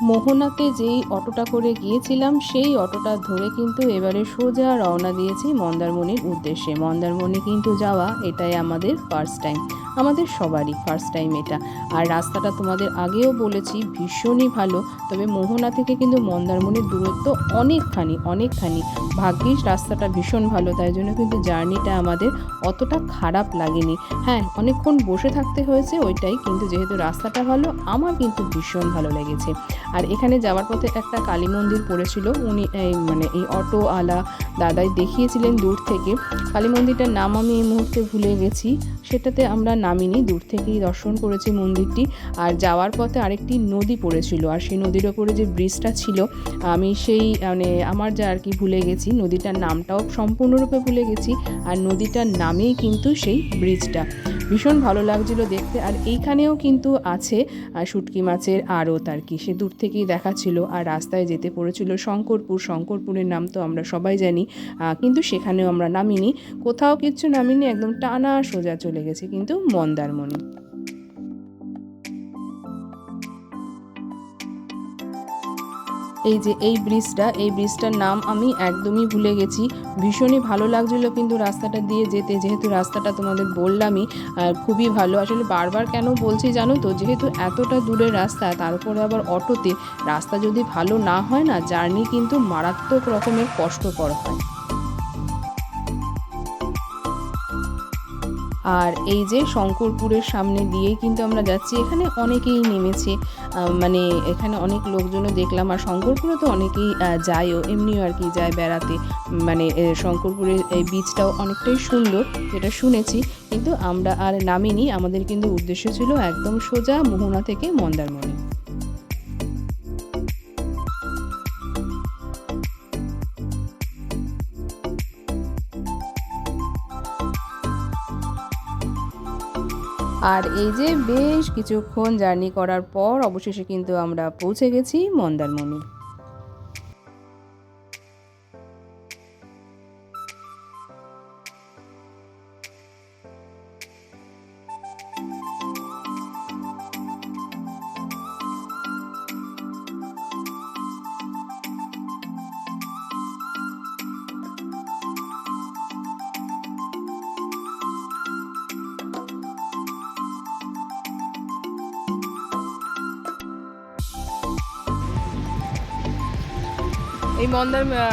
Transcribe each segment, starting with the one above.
মোহনাতে যেই অটোটা করে গিয়েছিলাম সেই অটোটা ধরে কিন্তু এবারে সোজা রওনা দিয়েছি মন্দারমণির উদ্দেশ্যে। মন্দারমণি কিন্তু যাওয়া এটাই আমাদের ফার্স্ট টাইম, আমাদের সবারই ফার্স্ট টাইম এটা। আর রাস্তাটা তোমাদের আগেও বলেছি ভীষণই ভালো, তবে মোহনা থেকে কিন্তু মন্দারমণির দূরত্ব অনেকখানি। ভাগ্যিস রাস্তাটা ভীষণ ভালো, তাই জন্য কিন্তু জার্নিটা আমাদের অতটা খারাপ লাগেনি। হ্যাঁ, অনেকক্ষণ বসে থাকতে হয়েছে ওইটাই, কিন্তু যেহেতু রাস্তাটা ভালো আমার কিন্তু ভীষণ ভালো লেগেছে। আর এখানে যাওয়ার পথে একটা কালী মন্দির পড়েছিল, উনি এই অটোওয়ালা দাদাই দেখিয়েছিলেন দূর থেকে। কালী মন্দিরটার নাম আমি এই মুহূর্তে ভুলে গেছি, সেটাতে আমরা নামিনি, দূর থেকেই দর্শন করেছি মন্দিরটি। আর যাওয়ার পথে আরেকটি নদী পড়েছিল, আর সেই নদীর ওপরে যে ব্রিজটা ছিল আমি সেই আমার যা আর কি ভুলে গেছি, নদীটার নামটাও সম্পূর্ণরূপে ভুলে গেছি। আর নদীটার নামেই কিন্তু সেই ব্রিজটা, ভীষণ ভালো লাগছিল দেখতে। আর এইখানেও কিন্তু আছে শুটকি মাছের আড়ত আর কি, সে দূর থেকেই দেখাচ্ছিল। আর রাস্তায় যেতে পড়েছিল শঙ্করপুরের নাম তো আমরা সবাই জানি, কিন্তু সেখানেও আমরা নামিনি, কোথাও কিচ্ছু নামিনি, একদম টানা সোজা চলে গেছি কিন্তু মন্দারমণি। এই যে এই ব্রিজটার নাম আমি একদমই ভুলে গেছি। ভীষণই ভালো লাগছিল কিন্তু রাস্তাটা দিয়ে যেতে, যেহেতু রাস্তাটা তোমাদের বললামই খুবই ভালো। আসলে বারবার কেন বলছি জানো তো, যেহেতু এতটা দূরের রাস্তা, তারপরে আবার অটোতে, রাস্তা যদি ভালো না হয় না, জার্নি কিন্তু মারাত্মক রকমের কষ্টকর হয়। আর এই যে শঙ্করপুরের সামনে দিয়েই কিন্তু আমরা যাচ্ছি, এখানে অনেকেই নেমেছে, মানে এখানে অনেক লোকজনও দেখলাম। আর শঙ্করপুরে তো অনেকেই যায়ও, এমনিও আর কি যায় বেড়াতে। মানে শঙ্করপুরের এই বীচটাও অনেকটাই সুন্দর যেটা শুনেছি, কিন্তু আমরা আর নামিনি, আমাদের কিন্তু উদ্দেশ্য ছিল একদম সোজা মোহনা থেকে মন্দারমণি। আর এই যে বেশ কিছুক্ষণ জার্নি করার পর অবশেষে কিন্তু আমরা পৌঁছে গেছি মন্দারমণি।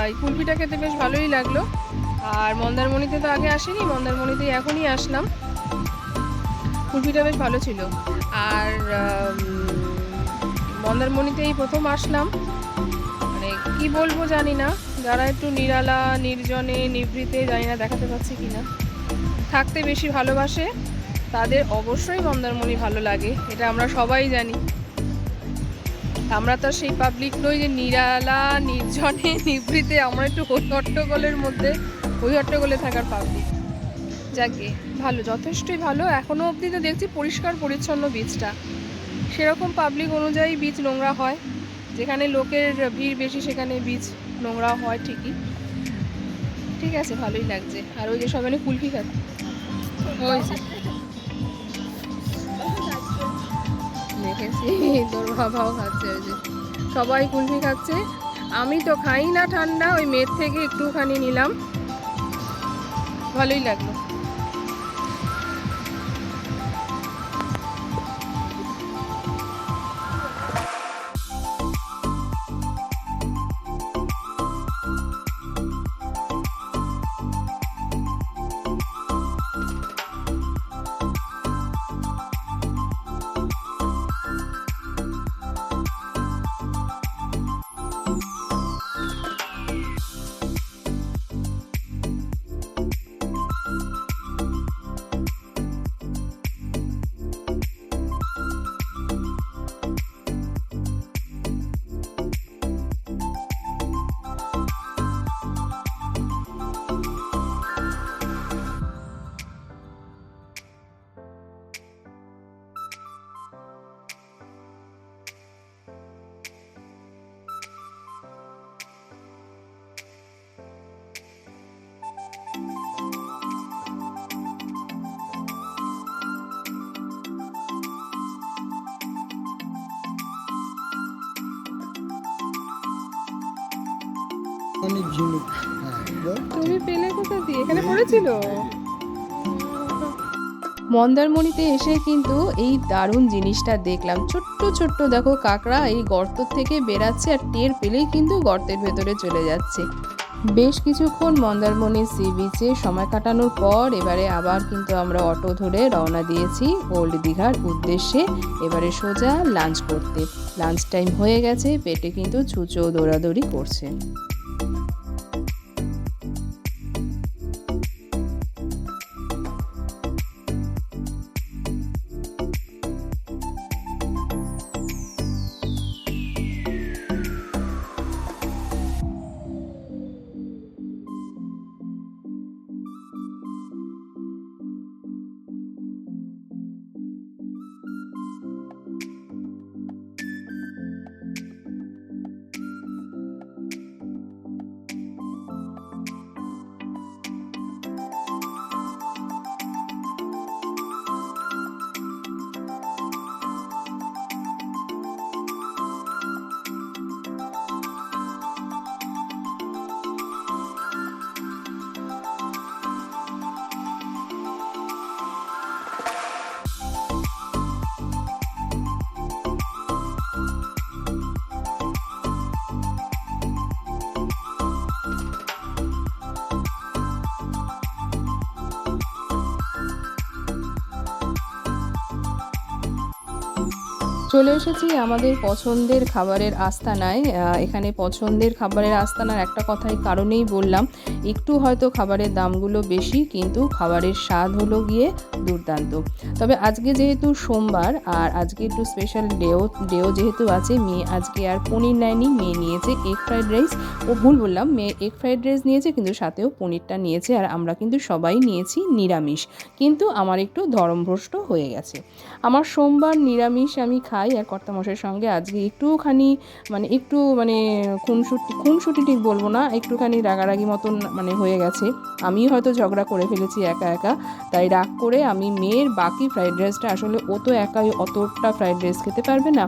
এই কুলফিটা খেতে বেশ ভালোই লাগলো। আর মন্দারমণিতে তো আগে আসিনি, মন্দারমণিতে এখনই আসলাম, কুলফিটা বেশ ভালো ছিল। আর মন্দারমণিতেই প্রথম আসলাম, মানে কি বলবো জানি না, যারা একটু নিরালা নির্জনে নিভৃতে, জানি না দেখাতে পাচ্ছি কিনা, থাকতে বেশি ভালোবাসে তাদের অবশ্যই মন্দারমণি ভালো লাগে, এটা আমরা সবাই জানি। আমরা তো সেই পাবলিক নই যে নিরালা নির্জনে নিভৃতে, আমরা একটু হই হট্টগোলে থাকার পাবলিক। যাকে ভালো, যথেষ্টই ভালো। এখনও অবধি তো দেখছি পরিষ্কার পরিচ্ছন্ন বীজটা, সেরকম পাবলিক অনুযায়ী বীজ নোংরা হয়, যেখানে লোকের ভিড় বেশি সেখানে বীজ নোংরা হয় ঠিকই। ঠিক আছে, ভালোই লাগছে। আর ওই যে সবাই কুলফি খাচ্ছে, দেখেছি তোর বাবাও খাচ্ছে, ওই যে সবাই কুলফি খাচ্ছে। আমি তো খাই না ঠান্ডা, ওই মেয়ের থেকে একটুখানি নিলাম, ভালোই লাগলো। অনেক ঝিনুক। হ্যাঁ বল। তুমি পেলে কোথা দিয়ে? এখানে পড়েছিল? মন্দারমণিতে এসে কিন্তু এই দারুণ জিনিসটা দেখলাম। ছোট্ট ছোট্ট দেখো কাঁকড়া এই গর্ত থেকে বেরাচ্ছে আর টের পেলেই কিন্তু গর্তের ভেতরে চলে যাচ্ছে। বেশ কিছুক্ষণ মন্দারমণির সি বিচে সময় কাটানোর পর এবারে আবার কিন্তু আমরা অটো ধরে রওনা দিয়েছি ওল্ড দীঘার উদ্দেশ্যে। এবারে সোজা লাঞ্চ করতে। লাঞ্চ টাইম হয়ে গেছে, পেটে কিন্তু ছুঁচো দৌড়াদৌড়ি করছে। চলে এসেছি আমাদের পছন্দের খাবারের আস্তানায়। এখানে পছন্দের খাবারের আস্তানার একটা কথাই কারণেই বললাম, একটু হয়তো খাবারের দামগুলো বেশি কিন্তু খাবারের স্বাদ হলো গিয়ে দুর্দান্ত। তবে আজকে যেহেতু সোমবার আর আজকে একটু স্পেশাল ডেও যেহেতু আছে, মেয়ে আজকে আর পনির নেয়নি, মেয়ে নিয়েছে এগ ফ্রাইড রাইস। ও ভুল বললাম, মেয়ে এগ ফ্রাইড রাইস নিয়েছে কিন্তু সাথেও পনিরটা নিয়েছে। আর আমরা কিন্তু সবাই নিয়েছি নিরামিষ, কিন্তু আমার একটু ধরমভ্রষ্ট হয়ে গেছে। আমার সোমবার নিরামিষ আমি খাই, আর কর্তামশাইয়ের সঙ্গে আজকে একটুখানি একটু খুনসুটি ঠিক বলবো না, একটুখানি রাগারাগি মতন হয়ে গেছে। আমি হয়তো ঝগড়া করে ফেলেছি একা একা, তাই রাগ করে আমি মেয়ের বাকি ফ্রাইড রাইসটা, আসলে ও তো একাই অতটা ফ্রাইড রাইস খেতে পারবে না,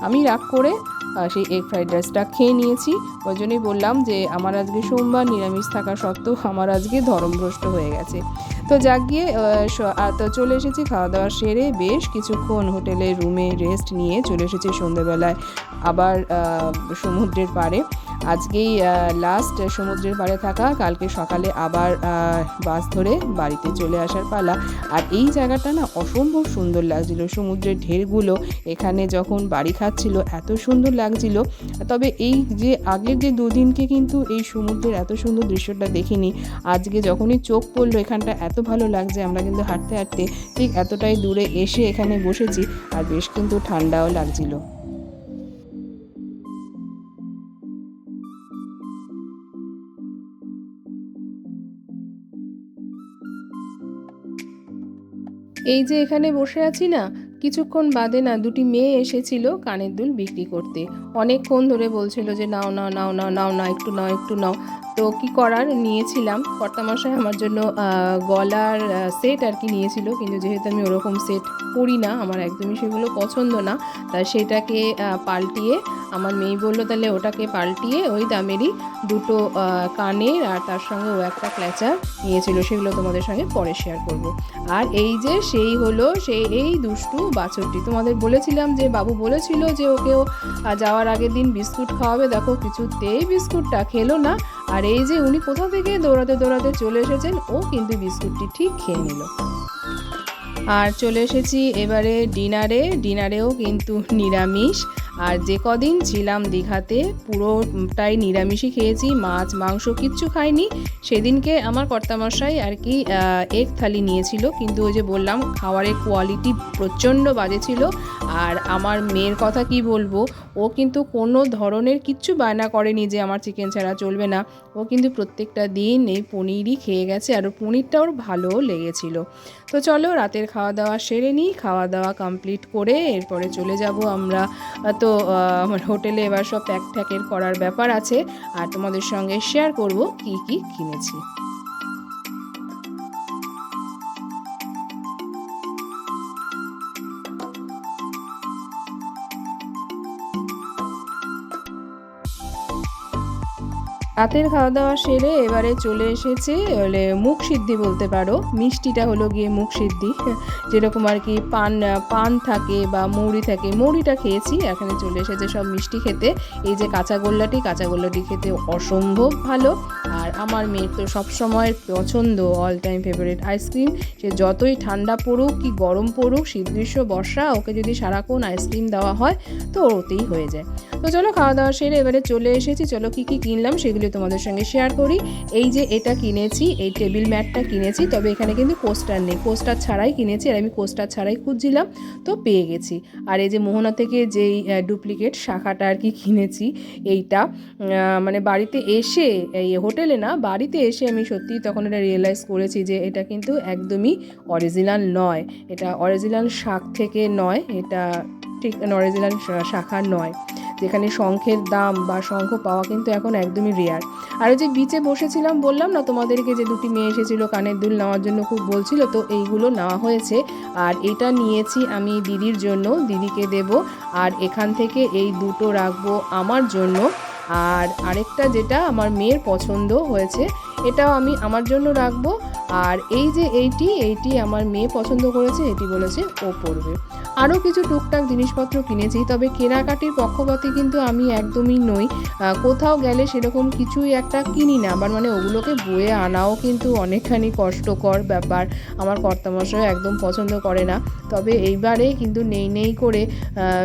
আমি রাগ করে সেই এগ ফ্রাইড রাইসটা খেয়ে নিয়েছি। ওই জন্যই বললাম যে আমার আজকে সোমবার নিরামিষ থাকা সত্ত্বেও আমার আজকে ধরমভ্রষ্ট হয়ে গেছে। তো যাক গিয়ে তো চলে এসেছি খাওয়া দাওয়া সেরে, বেশ কিছুক্ষণ হোটেলের রুমে রেস্ট নিয়ে চলে এসেছি সন্ধ্যেবেলায় আবার সমুদ্রের পাড়ে। আজকেই লাস্ট সমুদ্রের পাড়ে থাকা, কালকে সকালে আবার বাস ধরে বাড়িতে চলে আসার পালা। আর এই জায়গাটা না অসম্ভব সুন্দর লাগছিল, সমুদ্রের ঢেউগুলো এখানে যখন বাড়ি খাচ্ছিল এত সুন্দর লাগছিল। তবে এই যে আগের যে দুদিনকে কিন্তু এই সমুদ্রের এত সুন্দর দৃশ্যটা দেখিনি, আজকে যখনই চোখ পড়লো এখানটা এত ভালো লাগছে। আমরা কিন্তু হাঁটতে হাঁটতে ঠিক এতটাই দূরে এসে এখানে বসেছি, আর বেশ কিন্তু ঠান্ডাও লাগছিল। এই যে এখানে বসে আছি না, কিছুক্ষণ বাদে না দুটি মেয়ে এসেছিল কানের দুল বিক্রি করতে। অনেকক্ষণ ধরে বলছিল যে নাও নাও নাও নাও নাও না, একটু নাও একটু নাও। তো কি করার, নিয়েছিলাম। কর্তামশাই আমার জন্য গলার সেট আর কি নিয়েছিল, কিন্তু যেহেতু আমি ওরকম সেট পরি না, আমার একদমই সেগুলো পছন্দ না, তাই সেটাকে পাল্টিয়ে আমার মেয়ে বললো তাহলে ওটাকে পাল্টিয়ে ওই দামেরই দুটো কানের আর তার সঙ্গে ও একটা ক্ল্যাচার নিয়েছিল, সেগুলো তোমাদের সঙ্গে পরে শেয়ার করব। আর এই যে সেই হলো এই দুষ্টু বাছরটি, তোমাদের বলেছিলাম যে বাবু বলেছিল যে ওকেও যাওয়ার আগের দিন বিস্কুট খাওয়াবে, দেখো কিছুতেই বিস্কুটটা খেলো না। আর এই যে উনি কোথা থেকে দৌড়াতে দৌড়াতে চলে এসেছেন, ও কিন্তু বিস্কুটটি ঠিক খেয়ে নিল। আর চলে এসেছি এবারে ডিনারেও কিন্তু নিরামিষ। আর যে কদিন ছিলাম দীঘাতে পুরোটাই নিরামিষই খেয়েছি, মাছ মাংস কিচ্ছু খাইনি। সেদিনকে আমার কর্তামশাই আর কি এগ থালি নিয়েছিল, কিন্তু ওই যে বললাম খাবারের কোয়ালিটি প্রচণ্ড বাজে ছিল। আর আমার মেয়ের কথা কি বলবো, ও কিন্তু কোনো ধরনের কিচ্ছু বায়না করেনি যে আমার চিকেন ছাড়া চলবে না। ও কিন্তু প্রত্যেকটা দিন এই পনিরই খেয়ে গেছে, আর পনিরটা ওর ভালোও লেগেছিল। তো চলো রাতের খাওয়া দাওয়া সেরে নিই, খাওয়া দাওয়া কমপ্লিট করে এরপরে চলে যাব আমরা। তো আমার হোটেলে এবার সব প্যাক ট্যাকের করার ব্যাপার আছে, আর তোমাদের সঙ্গে শেয়ার করব কি কি কিনেছি। রাতের খাওয়া দাওয়া সেরে এবারে চলে এসেছে হলে মুখ সিদ্ধি বলতে পারো, মিষ্টিটা হলো গিয়ে মুখ সিদ্ধি, যেরকম আর কি পান থাকে বা মৌরি থাকে, মৌরিটা খেয়েছি, এখানে চলে এসেছে সব মিষ্টি খেতে। এই যে কাঁচাগোল্লাটি খেতে অসম্ভব ভালো, আর আমার মেয়ের তো সবসময় পছন্দ, অল টাইম ফেভারিট আইসক্রিম। সে যতই ঠান্ডা পড়ুক কি গরম পড়ুক, শীত গ্রীষ্ম বর্ষা, ওকে যদি সারাক্ষণ আইসক্রিম দেওয়া হয় তো ওতেই হয়ে যায়। তো চলো খাওয়া দাওয়া সেরে এবারে চলে এসেছি, চলো কী কী কিনলাম সেগুলি তোমাদের সঙ্গে শেয়ার করি। এই যে এটা কিনেছি, এই টেবিল ম্যাটটা কিনেছি, তবে এখানে কিন্তু কোস্টার নেই, কোস্টার ছাড়াই কিনেছি, আর আমি কোস্টার ছাড়াই খুঁজছিলাম তো পেয়ে গেছি। আর এই যে মোহনা থেকে যেই ডুপ্লিকেট শাখাটা আর কি কিনেছি, এইটা মানে বাড়িতে এসে, এই হোটেলে না, বাড়িতে এসে আমি সত্যি তখন এটা রিয়েলাইজ করেছি যে এটা কিন্তু একদমই অরিজিনাল নয়, এটা অরিজিনাল শাক থেকে নয়, এটা ঠিক অরিজিনাল শাখা নয়, যেখানে শঙ্খের দাম বা শঙ্খ পাওয়া কিন্তু এখন একদমই রেয়ার। আর ওই যে বিচে বসেছিলাম বললাম না তোমাদেরকে, যে দুটি মেয়ে এসেছিলো কানের দুল নেওয়ার জন্য, খুব বলছিল, তো এইগুলো নেওয়া হয়েছে। আর এটা নিয়েছি আমি দিদির জন্য, দিদিকে দেব, আর এখান থেকে এই দুটো রাখবো আমার জন্য। আর আরেকটা যেটা আমার মেয়ের পছন্দ হয়েছে, এটাও আমি আমার জন্য রাখবো। আর এই যে এইটি আমার মেয়ে পছন্দ করেছে, এটি বলেছে ও পরবে। আরও কিছু টুকটাক জিনিসপত্র কিনেছি, তবে কেনাকাটির পক্ষপাতী কিন্তু আমি একদমই নই। কোথাও গেলে সেরকম কিছুই একটা কিনি না, আবার মানে ওগুলোকে বয়ে আনাও কিন্তু অনেকখানি কষ্টকর ব্যাপার, আমার কর্তামশাই একদম পছন্দ করে না। তবে এইবারে কিন্তু নেই করে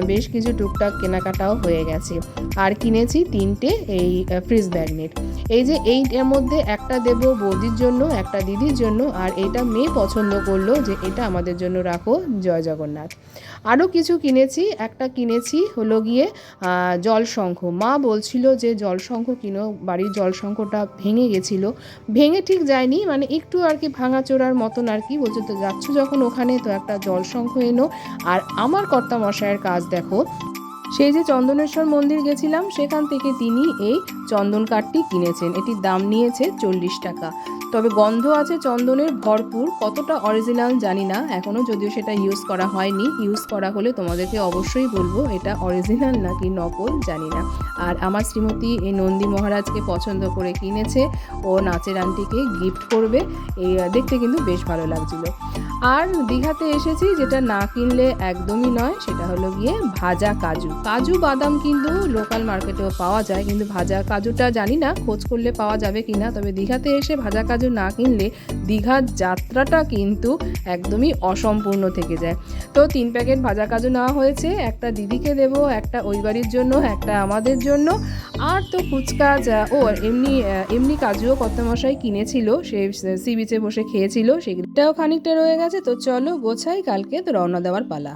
বেশ কিছু টুকটাক কেনাকাটাও হয়ে গেছে। আর কিনেছি 3টে এই ফ্রিজ ম্যাগনেট। এই যে এইটার মধ্যে একটা দেব বৌদির জন্য, একটা দিদির জন্য, আর এটা মেয়ে পছন্দ করলো যে এটা আমাদের জন্য রাখো, জয় জগন্নাথ। আরও কিছু কিনেছি, একটা কিনেছি হলো গিয়ে জলশঙ্খ। মা বলছিল যে জলশঙ্খ কিনো, বাড়ির জলশঙ্খটা ভেঙে গেছিলো, ভেঙে ঠিক যায়নি, মানে একটু আর কি ভাঙাচোরার মতন আর কি, বলছো তো যাচ্ছ যখন ওখানে তো একটা জলশঙ্খ এনো। আর আমার কর্তামশায়ের কাজ দেখো, সেই যে চন্দনেশ্বর মন্দির গেছিলাম সেখান থেকে তিনি এই চন্দন কাঠটি কিনেছেন, এটির দাম নিয়েছে 40 টাকা। তবে গন্ধ আছে চন্দনের ভরপুর, কতটা অরিজিনাল জানি না এখনও, যদিও সেটা ইউজ করা হয়নি, ইউজ করা হলে তোমাদেরকে অবশ্যই বলবো এটা অরিজিনাল নাকি নকল জানি না। আর আমার শ্রীমতী এই নন্দী মহারাজকে পছন্দ করে কিনেছে, ও নাচের আন্টিকে গিফট করবে, এই দেখতে কিন্তু বেশ ভালো লাগছিলো। আর দীঘাতে এসেছি, যেটা না কিনলে একদমই নয়, সেটা হলো গিয়ে ভাজা কাজু বাদাম কিন্তু লোকাল মার্কেটেও পাওয়া যায়, কিন্তু ভাজা কাজুটা জানি না খোঁজ করলে পাওয়া যাবে কিনা। তবে দীঘাতে এসে ভাজা কাজু না কিনলে দীঘার যাত্রাটা কিন্তু একদমই অসম্পূর্ণ থেকে যায়। তো 3 প্যাকেট ভাজা কাজু নেওয়া হয়েছে, একটা দিদিকে দেব, একটা ওই বাড়ির জন্য, একটা আমাদের জন্য। আর তো ফুচকা ও এমনি কাজুও কর্তামশাই কিনেছিল, সে সি বিচে বসে খেয়েছিল, সেটাও খানিকটা রয়ে গেছে। তো চলো গোছাই, কালকে তো রওনা দেওয়ার পালা।